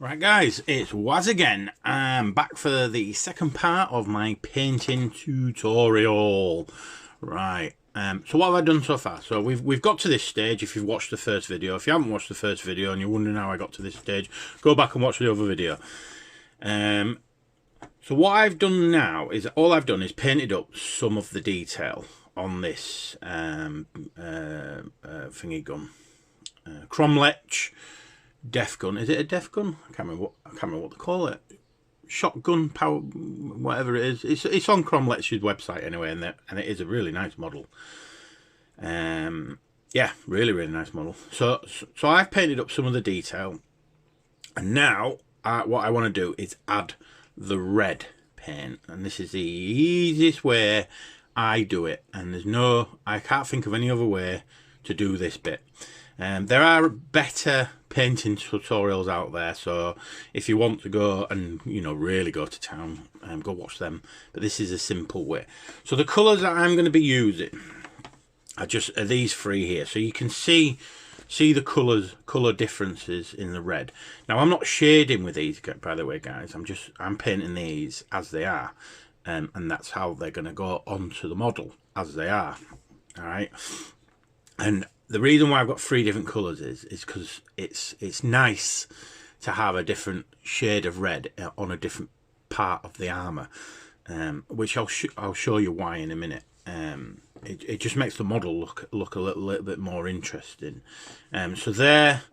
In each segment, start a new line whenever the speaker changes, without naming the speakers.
Right guys, it's Waz again. I'm back for the second part of my painting tutorial. Right, so what have I done so far? So we've got to this stage. If you've watched the first video, if you haven't watched the first video and you're wondering how I got to this stage, go back and watch the other video. So what I've done now is all I've done is painted up some of the detail on this thingy gun, Cromlech Def gun. Is it a Def gun? I can't remember what they call it. Shotgun power, whatever it is. It's on Cromlech's website anyway, and it is a really nice model. Yeah, really nice model. So I've painted up some of the detail, and now what I want to do is add the red paint, and this is the easiest way I do it, and I can't think of any other way to do this bit. There are better painting tutorials out there, so if you want to go and really go to town, go watch them. But this is a simple way. So the colours that I'm going to be using are these three here, so you can see the colour differences in the red. Now I'm not shading with these, by the way, guys. I'm painting these as they are, and that's how they're going to go onto the model, as they are. All right, and the reason why I've got three different colours is because it's nice to have a different shade of red on a different part of the armour, which I'll show you why in a minute. It just makes the model look a little bit more interesting. So they're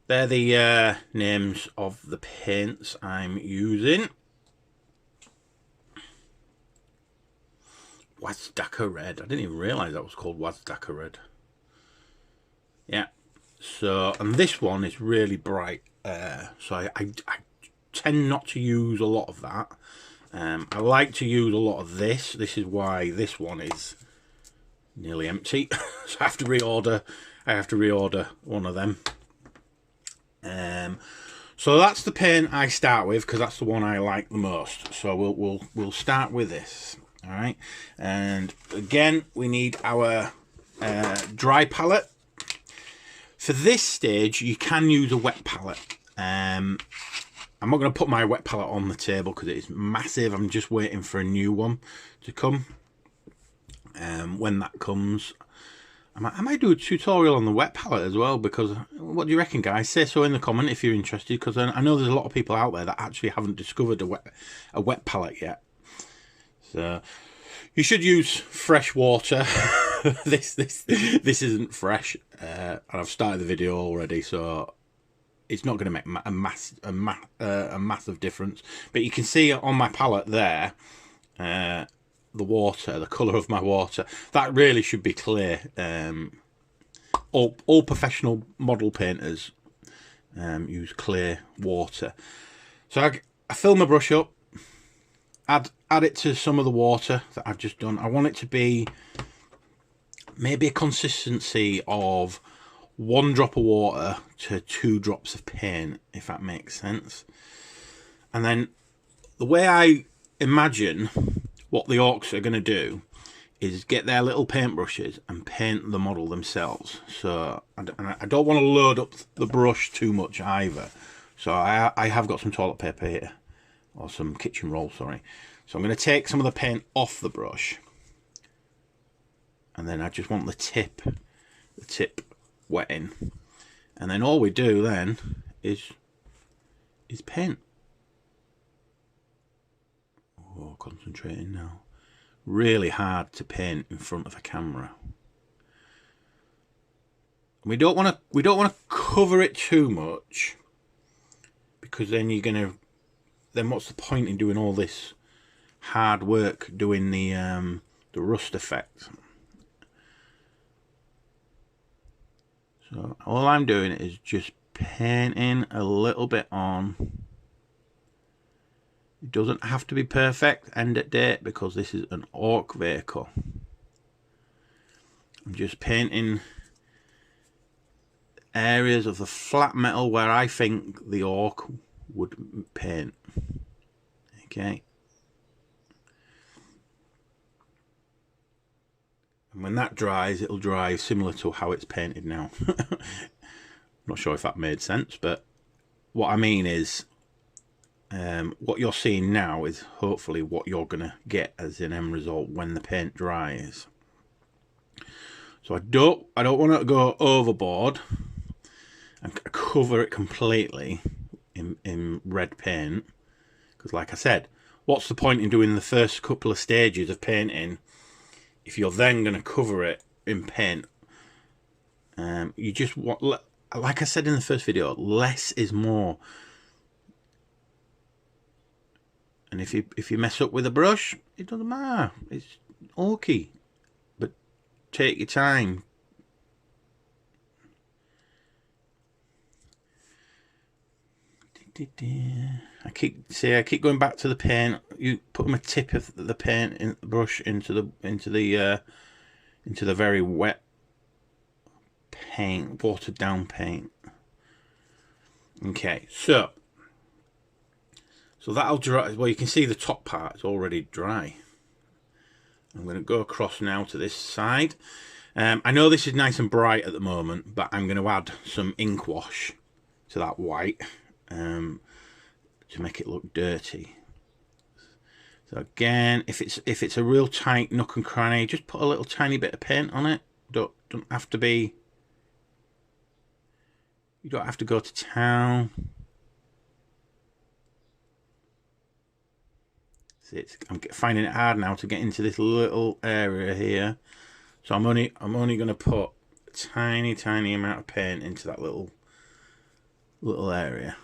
the names of the paints I'm using. Wazdaka Red. I didn't even realise that was called Wazdaka Red. Yeah, so, and this one is really bright, so I tend not to use a lot of that. I like to use a lot of this. This is why this one is nearly empty. So I have to reorder one of them. So that's the paint I start with, because that's the one I like the most. So we'll start with this. All right, and again we need our dry palette. For this stage, you can use a wet palette. I'm not going to put my wet palette on the table because it is massive. I'm just waiting for a new one to come. When that comes, I might do a tutorial on the wet palette as well, because what do you reckon, guys? Say so in the comment if you're interested, because I know there's a lot of people out there that actually haven't discovered a wet palette yet. So you should use fresh water. this isn't fresh, and I've started the video already, so it's not going to make a massive difference. But you can see on my palette there, the water, the colour of my water, that really should be clear. All professional model painters use clear water. So I fill my brush up, add it to some of the water that I've just done. I want it to be maybe a consistency of 1 drop of water to 2 drops of paint, if that makes sense. And then the way I imagine what the orcs are going to do is get their little paintbrushes and paint the model themselves. So I don't want to load up the brush too much either. So I have got some toilet paper here, or some kitchen roll, sorry. So I'm going to take some of the paint off the brush, and then I just want the tip wetting, and then all we do then is paint. Oh, concentrating now. Really hard to paint in front of a camera. We don't want to cover it too much, because then then what's the point in doing all this hard work doing the rust effect? So all I'm doing is just painting a little bit on. It doesn't have to be perfect end at date, because this is an orc vehicle. I'm just painting areas of the flat metal where I think the orc would paint. Okay. And when that dries, it'll dry similar to how it's painted now. Not sure if that made sense, but what I mean is, what you're seeing now is hopefully what you're gonna get as an end result when the paint dries. So I don't want to go overboard and cover it completely in red paint, because like I said, what's the point in doing the first couple of stages of painting if you're then going to cover it in paint? You just want, like I said in the first video, less is more. And if you mess up with a brush, it doesn't matter. It's okay, but take your time. I keep going back to the paint. You put my tip of the paint in the brush into the very wet paint, watered down paint. Okay, so that'll dry. Well, you can see the top part is already dry. I'm going to go across now to this side. I know this is nice and bright at the moment, but I'm going to add some ink wash to that white to make it look dirty. So again, if it's a real tight nook and cranny, just put a little tiny bit of paint on it. Don't have to be. You don't have to go to town. See, I'm finding it hard now to get into this little area here. So I'm only going to put a tiny amount of paint into that little area.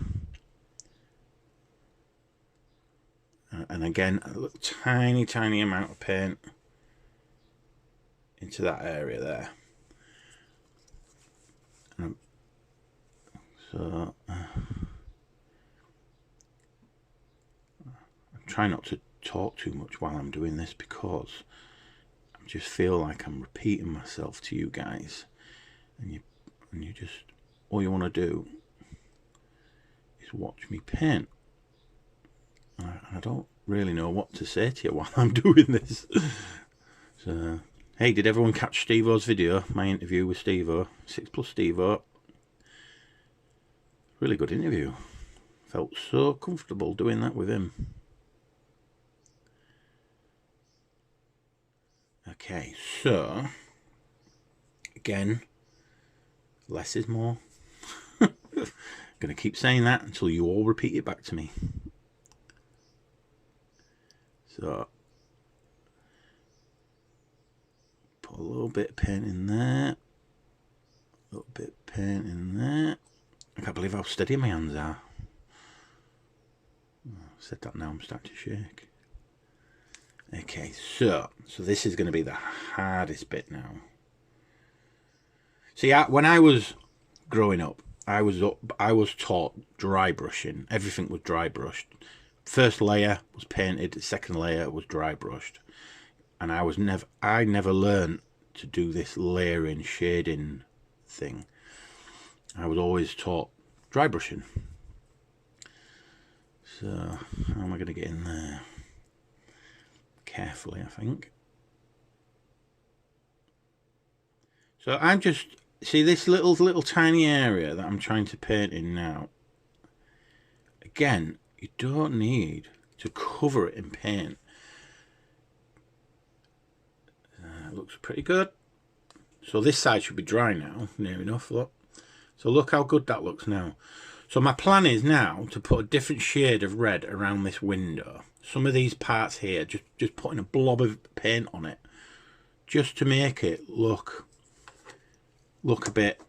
And again, a little tiny amount of paint into that area there. So I'm trying not to talk too much while I'm doing this, because I just feel like I'm repeating myself to you guys, and you just, all you want to do is watch me paint. I don't really know what to say to you while I'm doing this. So, hey, did everyone catch Steve-O's video? My interview with Steve-O, 6+ Steve-O. Really good interview. Felt so comfortable doing that with him. Okay, so again, less is more. Gonna keep saying that until you all repeat it back to me. So put a little bit of paint in there, a little bit of paint in there. I can't believe how steady my hands are. I've said that now, I'm starting to shake. Okay, so this is going to be the hardest bit now. See, when I was growing up, I was taught dry brushing. Everything was dry brushed. First layer was painted, second layer was dry brushed, and I never learned to do this layering, shading thing. I was always taught dry brushing. So how am I going to get in there? Carefully, I think. So I'm just, see this little tiny area that I'm trying to paint in now. Again, you don't need to cover it in paint. It looks pretty good. So this side should be dry now, near enough, look. So look how good that looks now. So my plan is now to put a different shade of red around this window. Some of these parts here, just putting a blob of paint on it, just to make it look a bit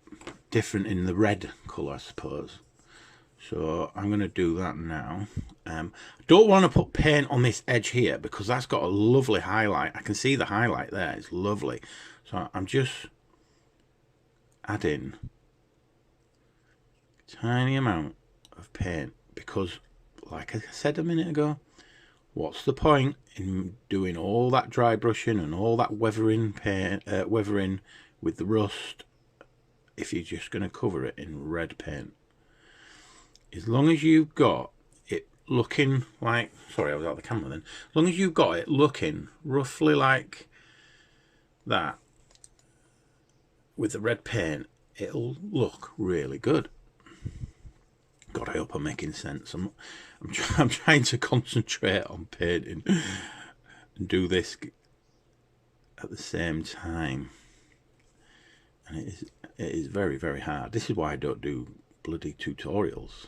different in the red colour, I suppose. So I'm going to do that now. I don't want to put paint on this edge here because that's got a lovely highlight. I can see the highlight there, it's lovely. So I'm just adding a tiny amount of paint because, like I said a minute ago, what's the point in doing all that dry brushing and all that weathering paint, weathering with the rust, if you're just going to cover it in red paint? As long as you've got it looking like, sorry, I was out of the camera then. As long as you've got it looking roughly like that with the red paint, it'll look really good. God, I hope I'm making sense. I'm trying to concentrate on painting and do this at the same time, and it is very, very hard. This is why I don't do bloody tutorials.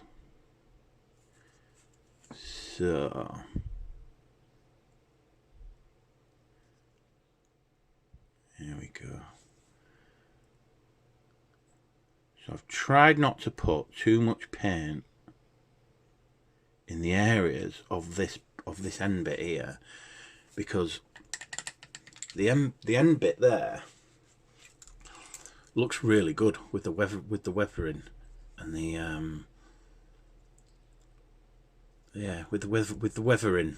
So here we go. So I've tried not to put too much paint in the areas of this end bit here, because the end bit there looks really good with the weathering and the yeah, with the weathering,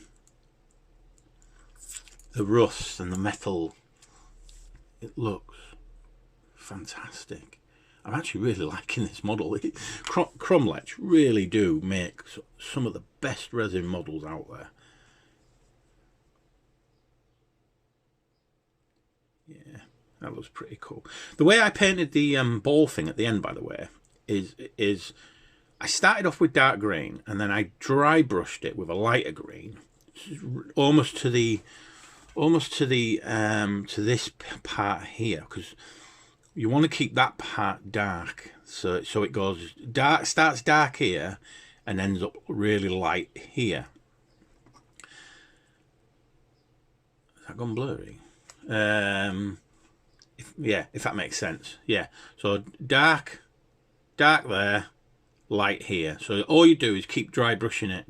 the rust and the metal. It looks fantastic. I'm actually really liking this model. Cromlech really do make some of the best resin models out there. Yeah, that looks pretty cool. The way I painted the ball thing at the end, by the way, is I started off with dark green and then I dry brushed it with a lighter green, almost to this part here, because you want to keep that part dark, so it goes dark, starts dark here and ends up really light here. Has that gone blurry? If that makes sense. Yeah, so dark there, light here. So all you do is keep dry brushing it,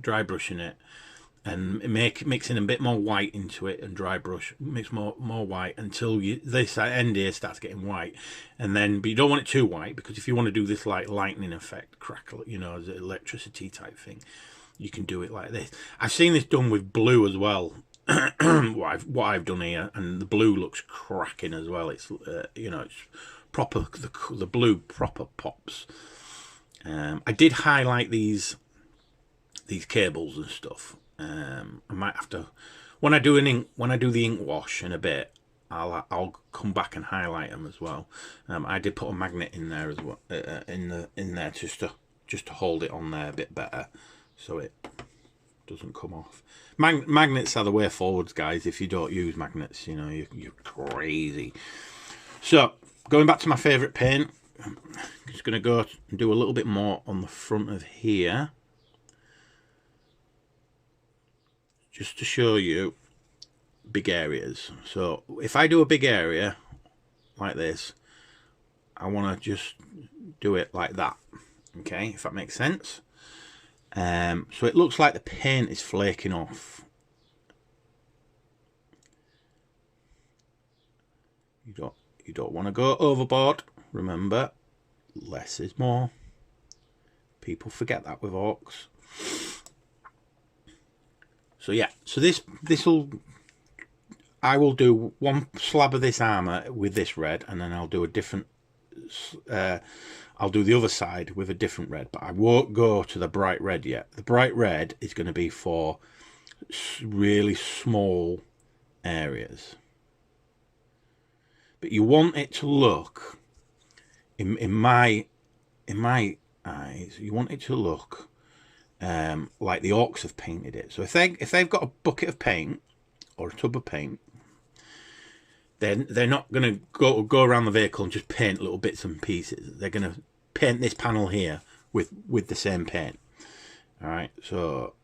and mixing a bit more white into it, and dry brush, mix more white until this end here starts getting white, and then, but you don't want it too white, because if you want to do this like lightning effect, crackle, you know, as an electricity type thing, you can do it like this. I've seen this done with blue as well. what I've done here, and the blue looks cracking as well. It's you know, it's proper, the blue proper pops. I did highlight these cables and stuff. I might have to, when I do the ink wash in a bit, I'll come back and highlight them as well. I did put a magnet in there as well, in there just to hold it on there a bit better, so it doesn't come off. Magnets are the way forwards, guys. If you don't use magnets, you know, you're crazy. So going back to my favourite paint, I'm just going to go and do a little bit more on the front of here, just to show you big areas. So if I do a big area like this, I want to just do it like that, okay, if that makes sense. So it looks like the paint is flaking off. You don't want to go overboard. Remember, less is more. People forget that with orcs. So yeah, so I will do one slab of this armor with this red, and then I'll do a different, I'll do the other side with a different red, but I won't go to the bright red yet. The bright red is going to be for really small areas. But you want it to look, in my eyes, you want it to look like the orcs have painted it. So if they've got a bucket of paint or a tub of paint, then they're not going to go around the vehicle and just paint little bits and pieces. They're going to paint this panel here with the same paint. All right, so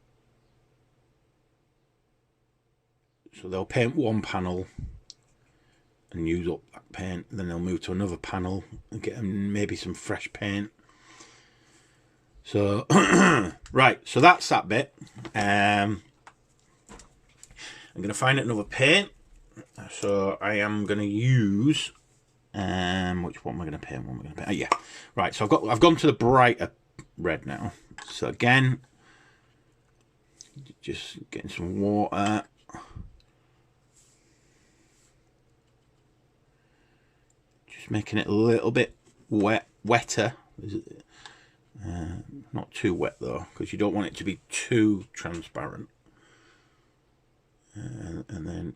they'll paint one panel and use up that paint, then they'll move to another panel and get maybe some fresh paint. So right, so that's that bit. I'm going to find another paint. So I am going to use which one am I going to paint? What am I going to paint? Oh, yeah, right. So I've gone to the brighter red now. So again, just getting some water. Just making it a little bit wetter. Not too wet though, because you don't want it to be too transparent. And then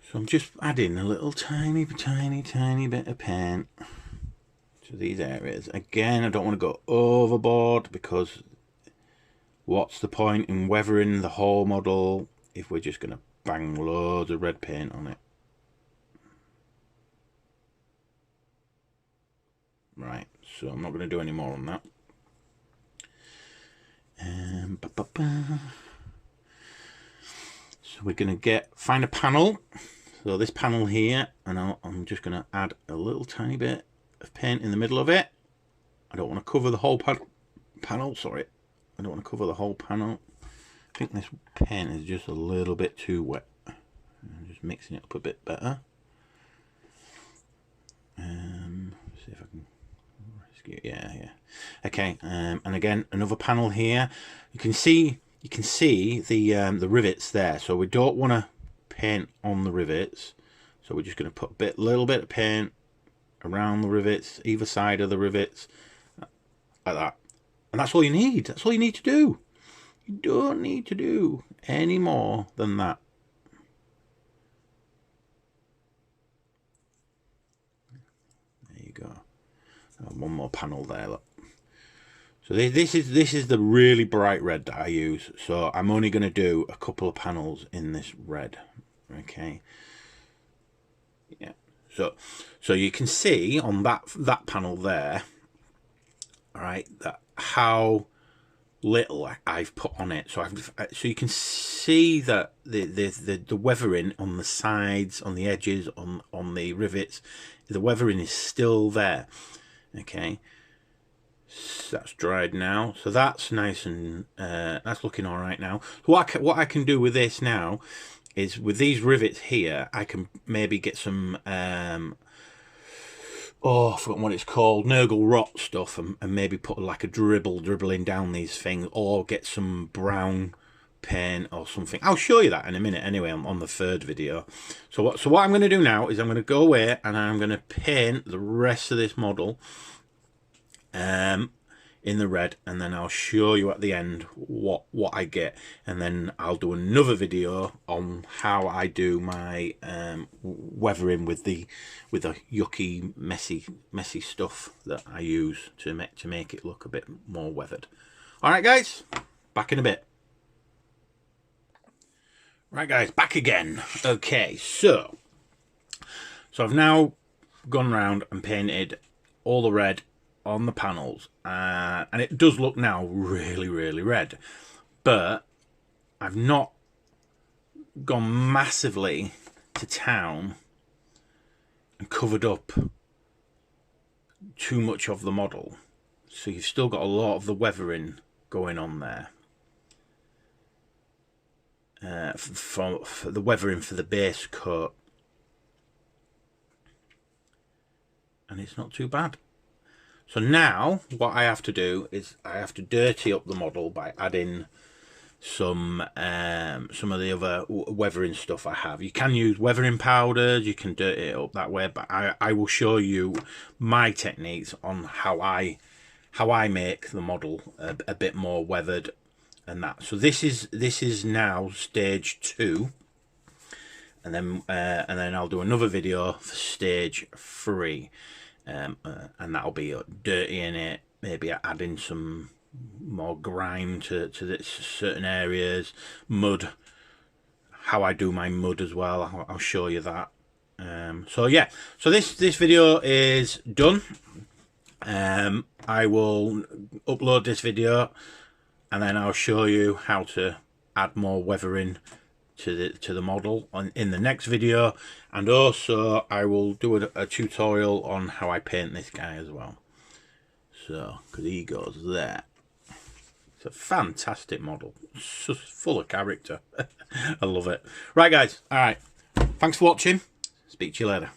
So I'm just adding a little tiny bit of paint to these areas. Again, I don't want to go overboard, because what's the point in weathering the whole model if we're just going to bang loads of red paint on it? Right, so I'm not going to do any more on that. So we're going to find a panel. So this panel here, and I'm just going to add a little tiny bit of paint in the middle of it. I don't want to cover the whole panel, sorry. I don't want to cover the whole panel. I think this paint is just a little bit too wet. I'm just mixing it up a bit better. See if I can rescue. Yeah. Okay, and again, another panel here. You can see the rivets there. So we don't want to paint on the rivets. So we're just going to put a little bit of paint around the rivets, either side of the rivets, like that. And that's all you need. That's all you need to do. You don't need to do any more than that. There you go. One more panel there, look. So this is the really bright red that I use. So I'm only going to do a couple of panels in this red. Okay. Yeah. So you can see on that panel there, all right, that how little I've put on it. So so you can see that the weathering on the sides, on the edges, on the rivets, the weathering is still there. Okay. So that's dried now, so that's nice, and that's looking all right now. So what I can do with this now is, with these rivets here, I can maybe get some oh, I forgot what it's called, Nurgle rot stuff, and maybe put like a dribbling down these things, or get some brown paint or something. I'll show you that in a minute anyway on the third video. So what I'm going to do now is I'm going to go away and I'm going to paint the rest of this model in the red, and then I'll show you at the end what I get, and then I'll do another video on how I do my weathering with the yucky messy stuff that I use to make it look a bit more weathered. All right, guys, back in a bit. Right, guys, back again. Okay, so I've now gone round and painted all the red on the panels, and it does look now really red, but I've not gone massively to town and covered up too much of the model, so you've still got a lot of the weathering going on there, for the weathering for the base coat, and it's not too bad. So now what I have to do is I have to dirty up the model by adding some of the other weathering stuff I have. You can use weathering powders, you can dirty it up that way, but I will show you my techniques on how I make the model a bit more weathered and that. So this is now stage 2, and then I'll do another video for stage 3. And that'll be dirtying it, maybe adding some more grime to certain areas, mud, how I do my mud as well. I'll show you that. So yeah, so this video is done. I will upload this video, and then I'll show you how to add more weathering to the model in the next video, and also I will do a tutorial on how I paint this guy as well. So, because he goes there. It's a fantastic model, it's just full of character. I love it. Right, guys, all right, thanks for watching, speak to you later.